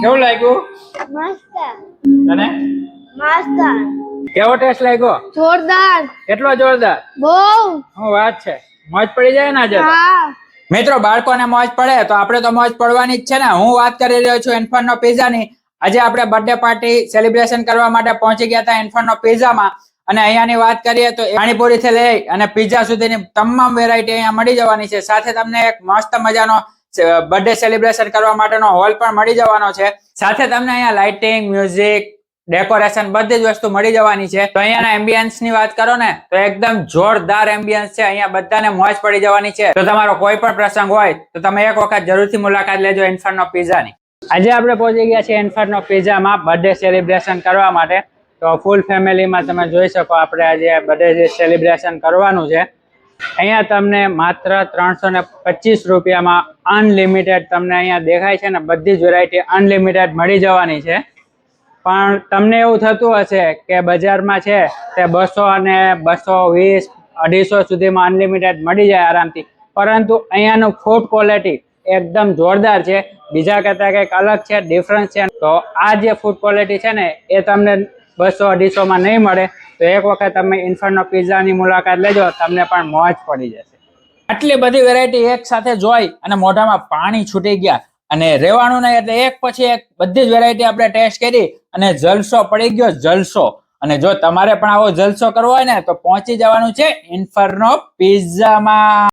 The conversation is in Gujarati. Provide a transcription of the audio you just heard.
કેવું લાગ્યું? મસ્ત. તને મસ્ત. કેવો ટેસ્ટ લાગ્યો? જોરદાર. કેટલો જોરદાર? બહુ. શું વાત છે, મોજ પડી જાય ને આજે તો? હા. મિત્રો, બાળકોને મોજ પડે તો આપણે તો મોજ પડવાની જ છે ને. હું વાત કરી રહ્યો છું ઇન્ફર્નો પિઝાની. આજે આપણે બર્થડે પાર્ટી સેલિબ્રેશન કરવા માટે પહોંચી ગયા હતા ઇન્ફર્નો પિઝામાં. અને અહીંયાની વાત કરીએ તો પાણીપુરી થી લઈ અને પિઝા સુધીની તમામ વેરાયટી અહીંયા મળી જવાની છે. સાથે તમને એક મસ્ત મજાનો બર્થડે સેલિબ્રેશન કરવા માટેનો હોલ પણ મળી જવાનો છે. સાથે તમને અહીંયા લાઇટિંગ, મ્યુઝિક, ડેકોરેશન બધી જ વસ્તુ મળી જવાની છે. તો અહીંયાના એમ્બિયન્સ ની વાત કરો ને તો એકદમ જોરદાર એમ્બિયન્સ છે. અહીંયા બધાને મોજ પડી જવાની છે. તો તમારો કોઈ પણ પ્રસંગ હોય તો તમે એક વખત જરૂરથી મુલાકાત લેજો ઇન્ફર્નો પિઝાની. આજે આપણે પહોંચી ગયા છીએ ઇન્ફર્નો પિઝામાં બર્થડે સેલિબ્રેશન કરવા માટે. તો ફૂલ ફેમિલીમાં તમે જોઈ શકો આપણે આજે બર્થડે સેલિબ્રેશન કરવાનું છે. અહીંયા તમને માત્ર 325 રૂપિયામાં અનલિમિટેડ તમને અહીંયા દેખાય છે ને બધી જ વેરાયટી અનલિમિટેડ મળી જવાની છે. પણ તમને એવું થતું હશે કે બજારમાં છે તે 200 અને 220, 250 સુધીમાં અનલિમિટેડ મળી જાય આરામથી. પરંતુ અહીંયાનું ફૂડ ક્વોલિટી એકદમ જોરદાર છે. બીજા કરતા કંઈક અલગ છે, ડિફરન્સ છે. તો આ જે ફૂડ ક્વોલિટી છે ને એ તમને 200-250 માં નહીં મળે. તો એક વખત તમે ઇન્ફર્નો પિઝાની મુલાકાત લેજો, તમને પણ મોજ પડી જશે. આટલી બધી વેરાયટી એક સાથે જોઈ અને મોઢામાં પાણી છૂટી ગયા. અને રહેવાનું નહીં એટલે એક પછી એક બધી જ વેરાયટી આપણે ટેસ્ટ કરી અને જલસો પડી ગયો, જલસો. અને જો તમારે પણ આવો જલસો કરવો હોય ને તો પહોંચી જવાનું છે ઇન્ફર્નો પિઝામાં.